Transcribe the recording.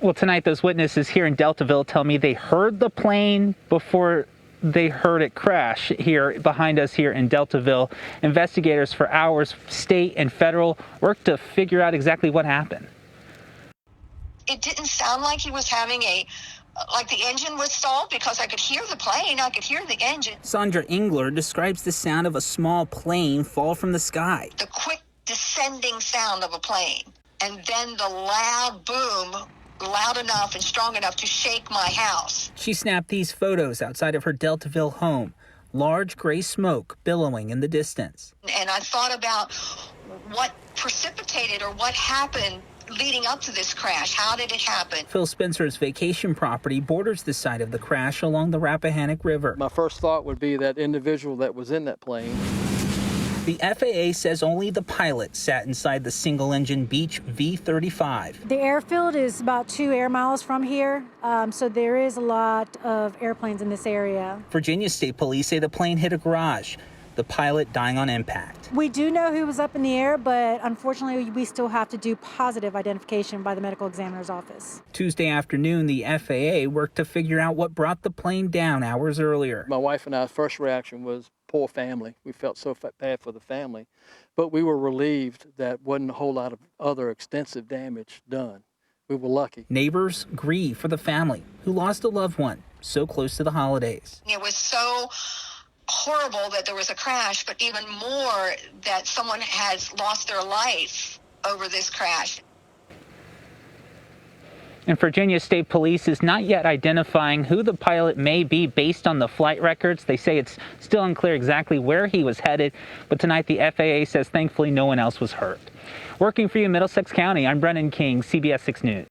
Well, tonight, those witnesses here in Deltaville tell me they heard the plane before they heard it crash here behind us here in Deltaville. Investigators for hours, state and federal, worked to figure out exactly what happened. It didn't sound like he was having like the engine was stalled, because I could hear the plane, I could hear the engine. SONDRA ENGLAR describes the sound of a small plane fall from the sky. The quick descending sound of a plane, and then the loud boom, loud enough and strong enough to shake my house. She snapped these photos outside of her Deltaville home. Large gray smoke billowing in the distance. And I thought about what precipitated or what happened leading up to this crash. How did it happen? Phil Spencer's vacation property borders the site of the crash along the Rappahannock River. My first thought would be that individual that was in that plane. The FAA says only the pilot sat inside the single-engine Beech V-35. The airfield is about 2 air miles from here, so there is a lot of airplanes in this area. Virginia State Police say the plane hit a garage, the pilot dying on impact. We do know who was up in the air, but unfortunately we still have to do positive identification by the medical examiner's office. Tuesday afternoon, the FAA worked to figure out what brought the plane down hours earlier. My wife and I's first reaction was, poor family. We felt so bad for the family, but we were relieved that wasn't a whole lot of other extensive damage done. We were lucky. Neighbors grieve for the family who lost a loved one so close to the holidays. It was so horrible that there was a crash, but even more that someone has lost their life over this crash. And Virginia State Police is not yet identifying who the pilot may be based on the flight records. They say it's still unclear exactly where he was headed, but tonight the FAA says thankfully no one else was hurt. Working for you in Middlesex County, I'm Brennan King, CBS 6 News.